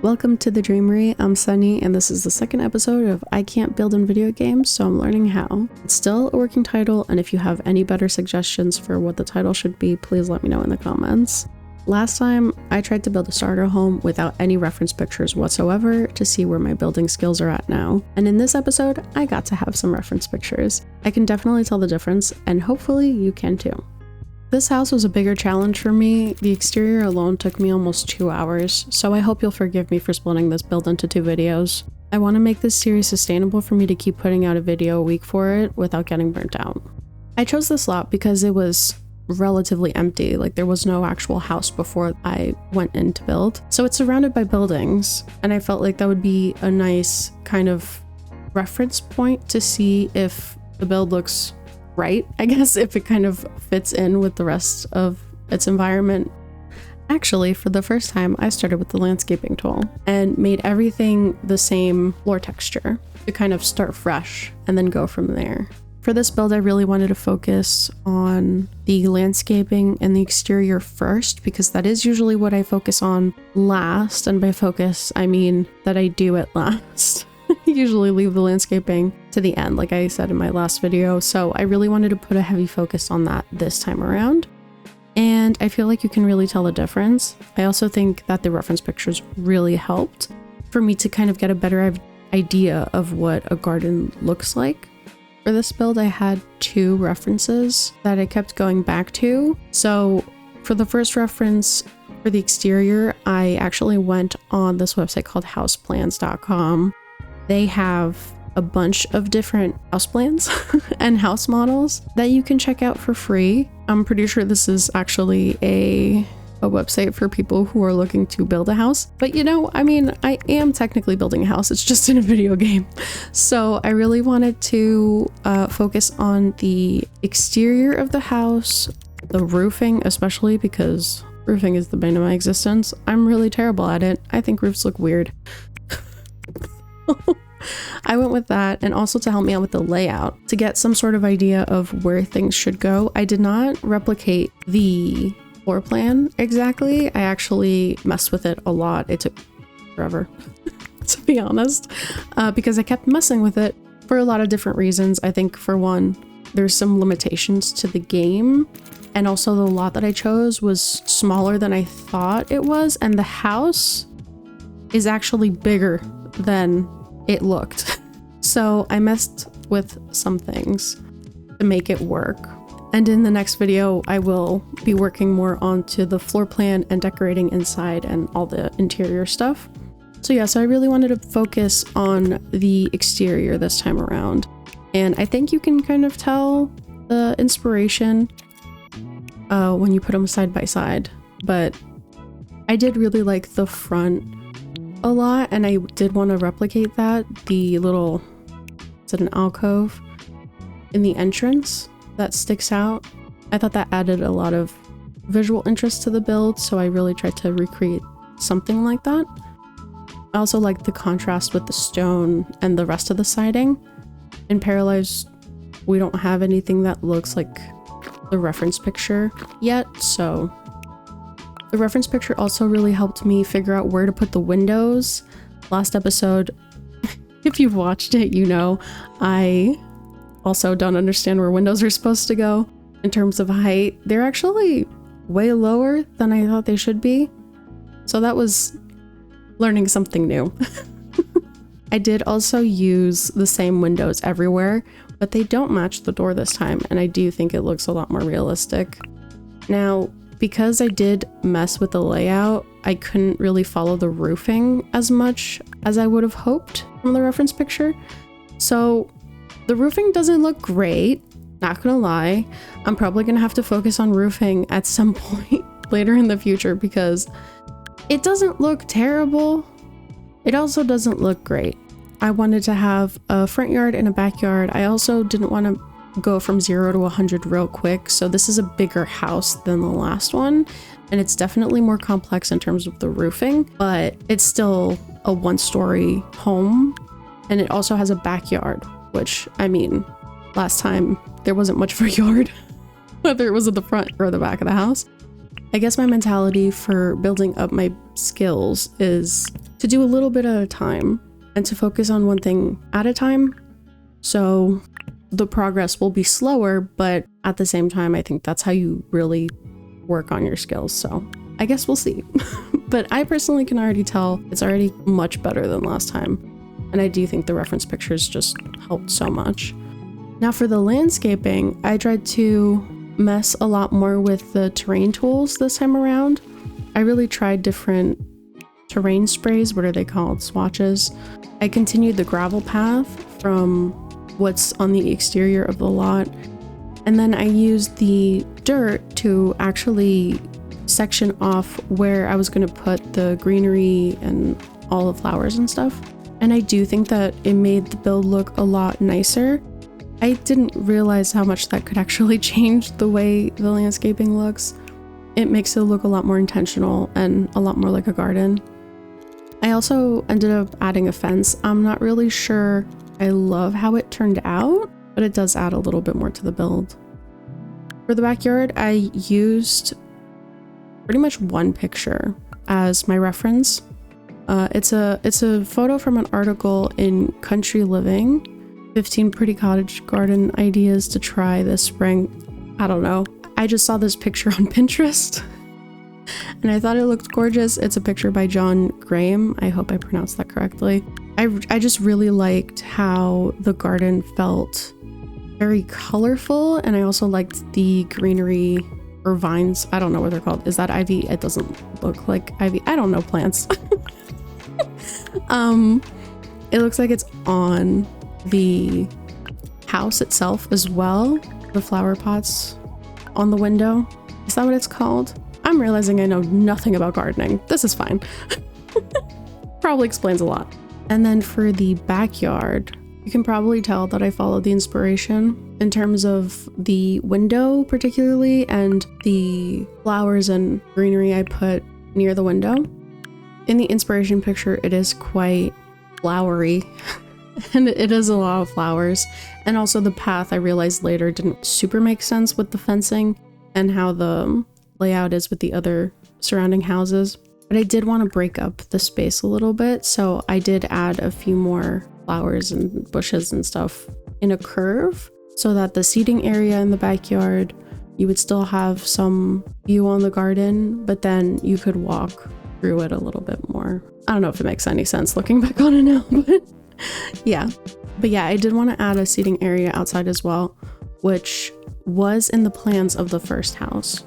Welcome to the Dreamery. I'm Sunny, and this is the second episode of I Can't Build in Video Games, so I'm learning how. It's still a working title, and if you have any better suggestions for what the title should be, please let me know in the comments. Last time, I tried to build a starter home without any reference pictures whatsoever to see where my building skills are at now. And in this episode, I got to have some reference pictures. I can definitely tell the difference, and hopefully you can too. This house was a bigger challenge for me. The exterior alone took me almost 2 hours, so I hope you'll forgive me for splitting this build into 2 videos. I want to make this series sustainable for me to keep putting out a video a week for it without getting burnt out. I chose this lot because it was relatively empty, like there was no actual house before I went in to build. So it's surrounded by buildings, and I felt like that would be a nice kind of reference point to see if the build looks right, I guess, if it kind of fits in with the rest of its environment. Actually, for the first time, I started with the landscaping tool and made everything the same floor texture to kind of start fresh and then go from there. For this build, I really wanted to focus on the landscaping and the exterior first, because that is usually what I focus on last. And by focus, I mean that I do it last. I usually leave the landscaping to the end, like I said in my last video, so I really wanted to put a heavy focus on that this time around. And I feel like you can really tell the difference. I also think that the reference pictures really helped for me to kind of get a better idea of what a garden looks like. For this build, I had 2 references that I kept going back to. So for the first reference for the exterior, I actually went on this website called houseplans.com. They have a bunch of different house plans and house models that you can check out for free. I'm pretty sure this is actually a website for people who are looking to build a house. But you know, I mean, I am technically building a house. It's just in a video game. So I really wanted to focus on the exterior of the house, the roofing, especially because roofing is the bane of my existence. I'm really terrible at it. I think roofs look weird. I went with that, and also to help me out with the layout, to get some sort of idea of where things should go. I did not replicate the floor plan exactly. I actually messed with it a lot. It took forever, to be honest, because I kept messing with it for a lot of different reasons. I think for one, there's some limitations to the game, and also the lot that I chose was smaller than I thought it was, and the house is actually bigger than it looked. So I messed with some things to make it work. And in the next video, I will be working more onto the floor plan and decorating inside and all the interior stuff. So yeah, so I really wanted to focus on the exterior this time around. And I think you can kind of tell the inspiration when you put them side by side. But I did really like the front a lot, and I did want to replicate that. The little, is it an alcove in the entrance that sticks out? I thought that added a lot of visual interest to the build, so I really tried to recreate something like that. I also liked the contrast with the stone and the rest of the siding. In Paralives, we don't have anything that looks like the reference picture yet, so the reference picture also really helped me figure out where to put the windows. Last episode, if you've watched it, you know I also don't understand where windows are supposed to go in terms of height. They're actually way lower than I thought they should be. So that was learning something new. I did also use the same windows everywhere, but they don't match the door this time, and I do think it looks a lot more realistic. Now, because I did mess with the layout, I couldn't really follow the roofing as much as I would have hoped from the reference picture. So the roofing doesn't look great, not gonna lie. I'm probably gonna have to focus on roofing at some point later in the future, because it doesn't look terrible. It also doesn't look great. I wanted to have a front yard and a backyard. I also didn't want to go from 0 to 100 real quick, so this is a bigger house than the last one, and it's definitely more complex in terms of the roofing, but it's still a 1-story home, and it also has a backyard, which, I mean, last time there wasn't much of a yard, whether it was at the front or the back of the house. I guess my mentality for building up my skills is to do a little bit at a time and to focus on one thing at a time. So the progress will be slower, but at the same time, I think that's how you really work on your skills. So I guess we'll see. But I personally can already tell it's already much better than last time. And I do think the reference pictures just helped so much. Now for the landscaping, I tried to mess a lot more with the terrain tools this time around. I really tried different terrain sprays. What are they called? Swatches. I continued the gravel path from what's on the exterior of the lot. And then I used the dirt to actually section off where I was going to put the greenery and all the flowers and stuff. And I do think that it made the build look a lot nicer. I didn't realize how much that could actually change the way the landscaping looks. It makes it look a lot more intentional and a lot more like a garden. I also ended up adding a fence. I'm not really sure I love how it turned out, but it does add a little bit more to the build. For the backyard, I used pretty much one picture as my reference. It's a photo from an article in Country Living, 15 pretty cottage garden ideas to try this spring. I don't know. I just saw this picture on Pinterest and I thought it looked gorgeous. It's a picture by John Graham. I hope I pronounced that correctly. I just really liked how the garden felt very colorful, and I also liked the greenery or vines. I don't know what they're called. Is that ivy? It doesn't look like ivy. I don't know plants. It looks like it's on the house itself as well. The flower pots on the window. Is that what it's called? I'm realizing I know nothing about gardening. This is fine. Probably explains a lot. And then for the backyard, you can probably tell that I followed the inspiration in terms of the window particularly, and the flowers and greenery I put near the window. In the inspiration picture, it is quite flowery and it is a lot of flowers. And also the path, I realized later, didn't super make sense with the fencing and how the layout is with the other surrounding houses. But I did want to break up the space a little bit, so I did add a few more flowers and bushes and stuff in a curve so that the seating area in the backyard, you would still have some view on the garden, but then you could walk through it a little bit more. I don't know if it makes any sense looking back on it now, but yeah. But yeah, I did want to add a seating area outside as well, which was in the plans of the first house.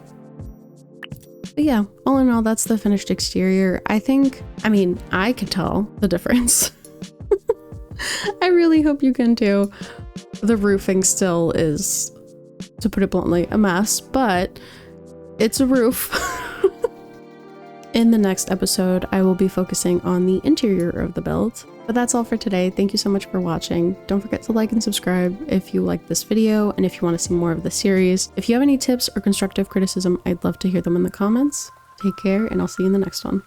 But yeah, all in all, that's the finished exterior. I could tell the difference. I really hope you can too. The roofing still is, to put it bluntly, a mess, but it's a roof. In the next episode, I will be focusing on the interior of the build. But that's all for today. Thank you so much for watching. Don't forget to like and subscribe if you like this video and if you want to see more of the series. If you have any tips or constructive criticism, I'd love to hear them in the comments. Take care, and I'll see you in the next one.